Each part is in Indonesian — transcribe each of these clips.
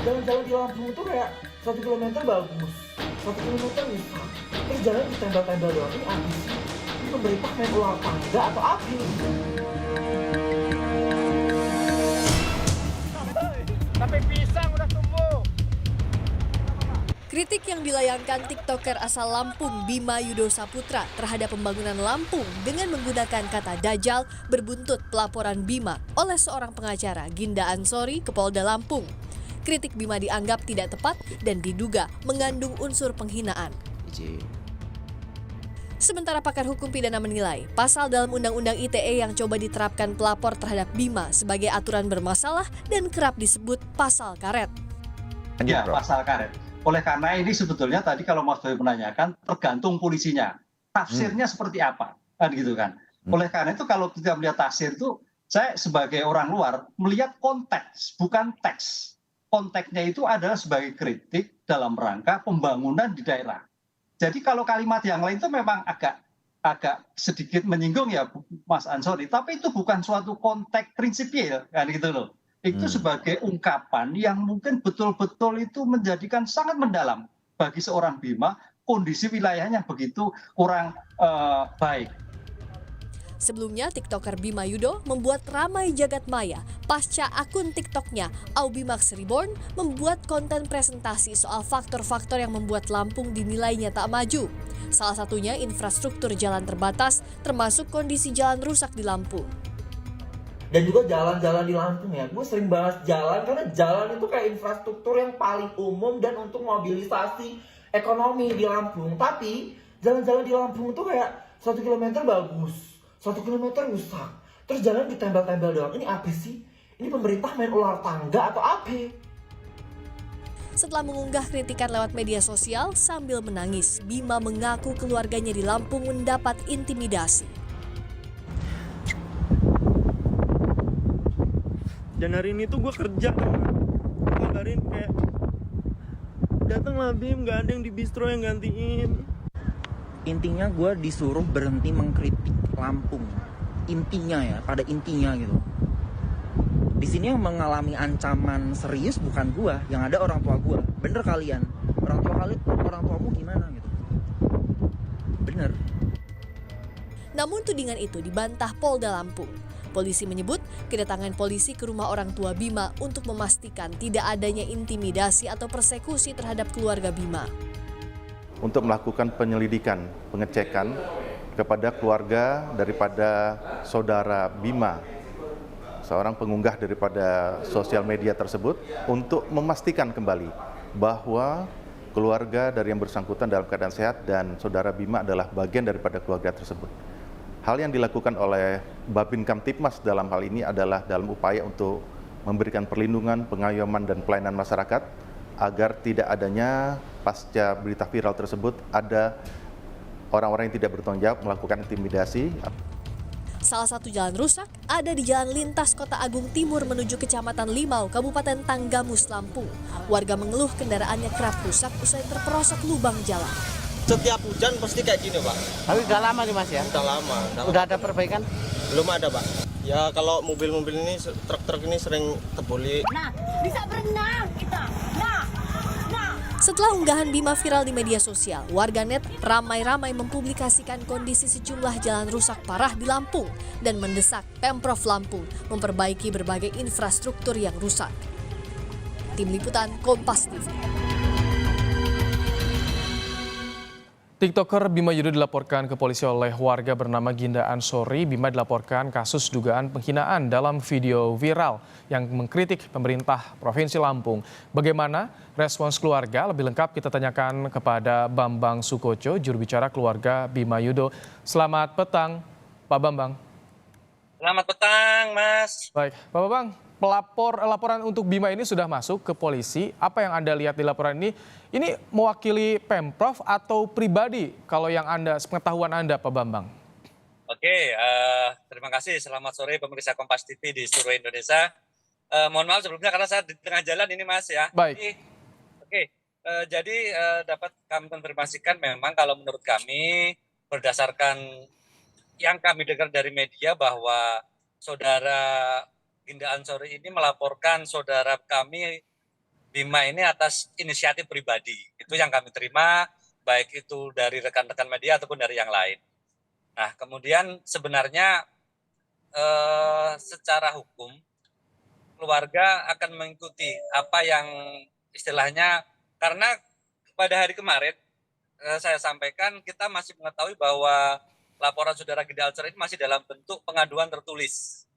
Jalan-jalan di Lampung itu kayak 1 kilometer bagus, 1 kilometer rusak. Terus jalan ditempel-tempel doang. Ini apa sih? Ini pemerintah main ular tangga atau apa ini? Tapi pisang udah tumbuh. Kritik yang dilayangkan TikToker asal Lampung Bima Yudo Saputra terhadap pembangunan Lampung dengan menggunakan kata dajal berbuntut pelaporan Bima oleh seorang pengacara Ginda Ansori ke Polda Lampung. Kritik Bima dianggap tidak tepat dan diduga mengandung unsur penghinaan. Sementara pakar hukum pidana menilai, pasal dalam Undang-Undang ITE yang coba diterapkan pelapor terhadap Bima sebagai aturan bermasalah dan kerap disebut pasal karet. Ya, pasal karet. Oleh karena ini sebetulnya tadi kalau Mas Boy menanyakan tergantung polisinya. Tafsirnya seperti apa? Kan gitu kan. Oleh karena itu kalau kita melihat tafsir itu, saya sebagai orang luar melihat konteks, bukan teks. Konteksnya itu adalah sebagai kritik dalam rangka pembangunan di daerah. Jadi kalau kalimat yang lain itu memang agak sedikit menyinggung ya Mas Ansori, tapi itu bukan suatu konteks prinsipil kan gitu loh. Itu sebagai ungkapan yang mungkin betul-betul itu menjadikan sangat mendalam bagi seorang Bima kondisi wilayahnya begitu kurang baik. Sebelumnya, TikToker Bima Yudo membuat ramai jagat maya pasca akun TikToknya Aubimax Reborn membuat konten presentasi soal faktor-faktor yang membuat Lampung dinilainya tak maju. Salah satunya infrastruktur jalan terbatas, termasuk kondisi jalan rusak di Lampung. Dan juga jalan-jalan di Lampung ya, gue sering bahas jalan karena jalan itu kayak infrastruktur yang paling umum dan untuk mobilisasi ekonomi di Lampung. Tapi jalan-jalan di Lampung itu kayak 1 kilometer bagus, 1 kilometer rusak. Terus jalan ditempel-tempel doang. Ini apa sih? Ini pemerintah main ular tangga atau apa? Setelah mengunggah kritikan lewat media sosial sambil menangis, Bima mengaku keluarganya di Lampung mendapat intimidasi. Dan hari ini tuh gue kerja, kabarin kayak datanglah Bim, gak ada yang di bistro yang gantiin. Intinya gue disuruh berhenti mengkritik Lampung. Intinya ya, pada intinya gitu. Di sini yang mengalami ancaman serius bukan gue, yang ada orang tua gue. Bener kalian, orang tuamu gimana gitu. Bener. Namun tudingan itu dibantah Polda Lampung. Polisi menyebut kedatangan polisi ke rumah orang tua Bima untuk memastikan tidak adanya intimidasi atau persekusi terhadap keluarga Bima. Untuk melakukan penyelidikan, pengecekan kepada keluarga daripada saudara Bima, seorang pengunggah daripada sosial media tersebut, untuk memastikan kembali bahwa keluarga dari yang bersangkutan dalam keadaan sehat dan saudara Bima adalah bagian daripada keluarga tersebut. Hal yang dilakukan oleh Babin Kamtibmas dalam hal ini adalah dalam upaya untuk memberikan perlindungan, pengayoman, dan pelayanan masyarakat agar tidak adanya pasca berita viral tersebut ada orang-orang yang tidak bertanggung jawab melakukan intimidasi. Salah satu jalan rusak ada di Jalan Lintas Kota Agung Timur menuju Kecamatan Limau, Kabupaten Tanggamus, Lampung. Warga mengeluh kendaraannya kerap rusak usai terperosok lubang jalan. Setiap hujan pasti kayak gini, Pak. Tapi udah lama nih Mas ya? Udah lama. Udah ada perbaikan? Belum ada, Pak. Ya kalau mobil-mobil ini, truk-truk ini sering teboli. Nah, bisa berenang kita. Nah. Setelah unggahan Bima viral di media sosial, warganet ramai-ramai mempublikasikan kondisi sejumlah jalan rusak parah di Lampung dan mendesak Pemprov Lampung memperbaiki berbagai infrastruktur yang rusak. Tim Liputan Kompas TV. TikToker Bima Yudo dilaporkan ke polisi oleh warga bernama Ginda Ansori. Bima dilaporkan kasus dugaan penghinaan dalam video viral yang mengkritik pemerintah Provinsi Lampung. Bagaimana respons keluarga? Lebih lengkap kita tanyakan kepada Bambang Sukoco, juru bicara keluarga Bima Yudo. Selamat petang, Pak Bambang. Selamat petang, Mas. Baik, Pak Bambang. Laporan untuk Bima ini sudah masuk ke polisi. Apa yang Anda lihat di laporan ini? Ini mewakili Pemprov atau pribadi kalau yang sepengetahuan Anda, Pak Bambang? Oke, terima kasih. Selamat sore pemirsa Kompas TV di seluruh Indonesia. Mohon maaf sebelumnya karena saya di tengah jalan ini, Mas ya. Baik. Jadi dapat kami konfirmasikan memang kalau menurut kami berdasarkan yang kami dengar dari media bahwa saudara Ginda Ansori ini melaporkan saudara kami Bima ini atas inisiatif pribadi. Itu yang kami terima, baik itu dari rekan-rekan media ataupun dari yang lain. Nah, kemudian sebenarnya secara hukum keluarga akan mengikuti apa yang istilahnya, karena pada hari kemarin saya sampaikan kita masih mengetahui bahwa laporan saudara Gede Alcer ini masih dalam bentuk pengaduan tertulis.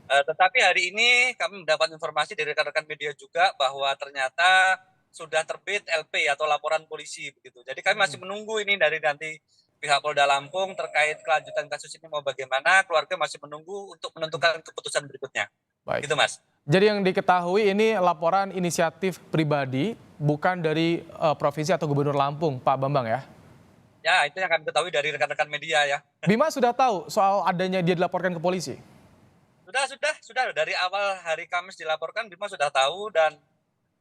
Tetapi hari ini kami mendapat informasi dari rekan-rekan media juga bahwa ternyata sudah terbit LP atau laporan polisi begitu. Jadi kami masih menunggu ini dari nanti pihak Polda Lampung terkait kelanjutan kasus ini mau bagaimana. Keluarga masih menunggu untuk menentukan keputusan berikutnya. Baik. Gitu, Mas. Jadi yang diketahui ini laporan inisiatif pribadi, bukan dari provinsi atau gubernur Lampung, Pak Bambang ya? Ya, itu yang kami ketahui dari rekan-rekan media ya. Bima sudah tahu soal adanya dia dilaporkan ke polisi? Sudah. Dari awal hari Kamis dilaporkan, Bima sudah tahu dan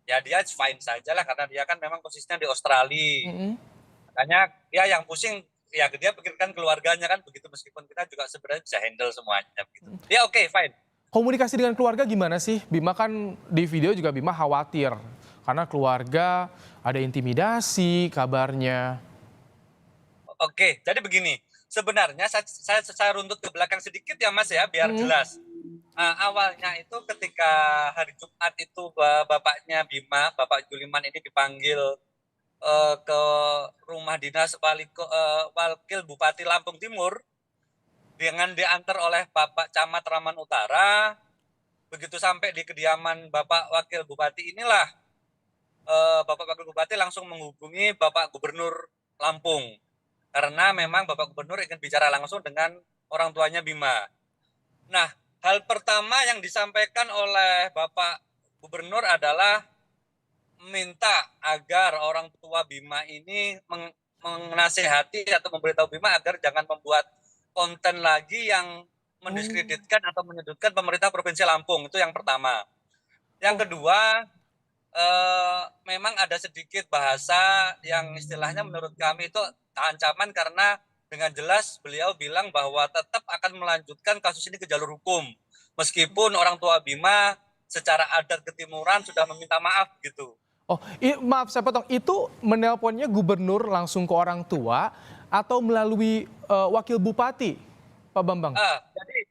ya dia fine saja lah karena dia kan memang posisinya di Australia. Makanya ya yang pusing ya dia pikirkan keluarganya kan begitu, meskipun kita juga sebenarnya bisa handle semuanya begitu. Ya oke, fine. Komunikasi dengan keluarga gimana sih? Bima kan di video juga Bima khawatir karena keluarga ada intimidasi kabarnya. Oke, jadi begini. Sebenarnya saya runtut ke belakang sedikit ya Mas ya, biar jelas. Awalnya itu ketika hari Jumat itu bapaknya Bima, Bapak Juliman ini dipanggil ke rumah dinas Wakil Bupati Lampung Timur dengan diantar oleh Bapak Camat Raman Utara. Begitu sampai di kediaman Bapak Wakil Bupati inilah Bapak Wakil Bupati langsung menghubungi Bapak Gubernur Lampung. Karena memang Bapak Gubernur ingin bicara langsung dengan orang tuanya Bima. Nah, hal pertama yang disampaikan oleh Bapak Gubernur adalah minta agar orang tua Bima ini menasehati atau memberitahu Bima agar jangan membuat konten lagi yang mendiskreditkan atau menyudutkan pemerintah Provinsi Lampung. Itu yang pertama. Yang kedua, memang ada sedikit bahasa yang istilahnya menurut kami itu ancaman karena dengan jelas beliau bilang bahwa tetap akan melanjutkan kasus ini ke jalur hukum. Meskipun orang tua Bima secara adat ketimuran sudah meminta maaf gitu. Oh, maaf saya potong. Itu menelponnya gubernur langsung ke orang tua atau melalui wakil bupati, Pak Bambang? Jadi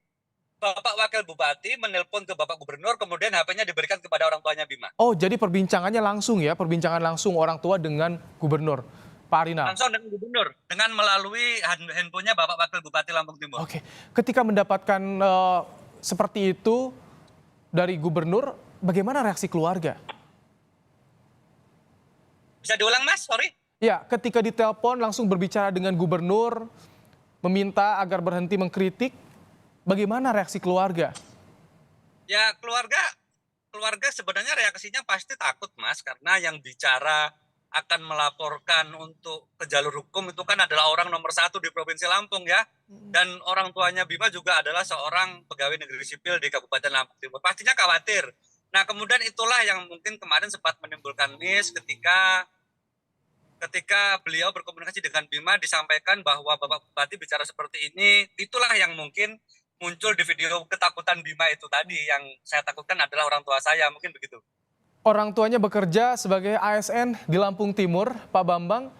Bapak Wakil Bupati menelpon ke Bapak Gubernur, kemudian HP-nya diberikan kepada orang tuanya Bima. Oh, jadi perbincangannya langsung ya, perbincangan langsung orang tua dengan gubernur, Pak Arina? Langsung dengan gubernur, dengan melalui handphonenya Bapak Wakil Bupati Lampung Timur. Oke, ketika mendapatkan seperti itu dari gubernur, bagaimana reaksi keluarga? Bisa diulang Mas, sorry? Ya, ketika ditelepon langsung berbicara dengan gubernur, meminta agar berhenti mengkritik, bagaimana reaksi keluarga? Ya keluarga sebenarnya reaksinya pasti takut Mas, karena yang bicara akan melaporkan untuk ke jalur hukum itu kan adalah orang nomor 1 di Provinsi Lampung ya. Dan orang tuanya Bima juga adalah seorang pegawai negeri sipil di Kabupaten Lampung Timur. Pastinya khawatir. Nah kemudian itulah yang mungkin kemarin sempat menimbulkan miss ketika beliau berkomunikasi dengan Bima disampaikan bahwa Bapak Bupati bicara seperti ini, itulah yang mungkin muncul di video ketakutan Bima itu tadi. Yang saya takutkan adalah orang tua saya, mungkin begitu. Orang tuanya bekerja sebagai ASN di Lampung Timur, Pak Bambang.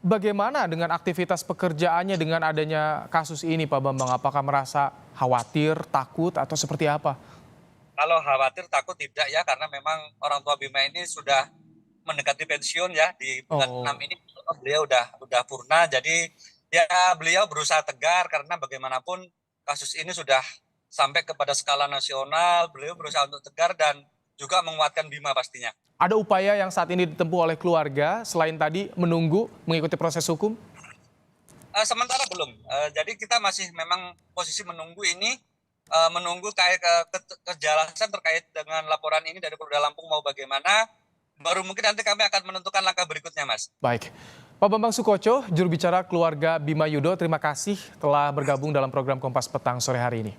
Bagaimana dengan aktivitas pekerjaannya dengan adanya kasus ini, Pak Bambang? Apakah merasa khawatir, takut, atau seperti apa? Kalau khawatir, takut tidak ya, karena memang orang tua Bima ini sudah mendekati pensiun ya, di bulan 6 ini beliau udah purna. Jadi ya beliau berusaha tegar karena bagaimanapun kasus ini sudah sampai kepada skala nasional. Beliau berusaha untuk tegar dan juga menguatkan Bima pastinya. Ada upaya yang saat ini ditempuh oleh keluarga selain tadi menunggu mengikuti proses hukum? Sementara belum. Jadi kita masih memang posisi menunggu ini, menunggu kejelasan terkait dengan laporan ini dari Polda Lampung mau bagaimana. Baru mungkin nanti kami akan menentukan langkah berikutnya, Mas. Baik. Pak Bambang Sukoco, juru bicara keluarga Bima Yudo, terima kasih telah bergabung dalam program Kompas Petang sore hari ini.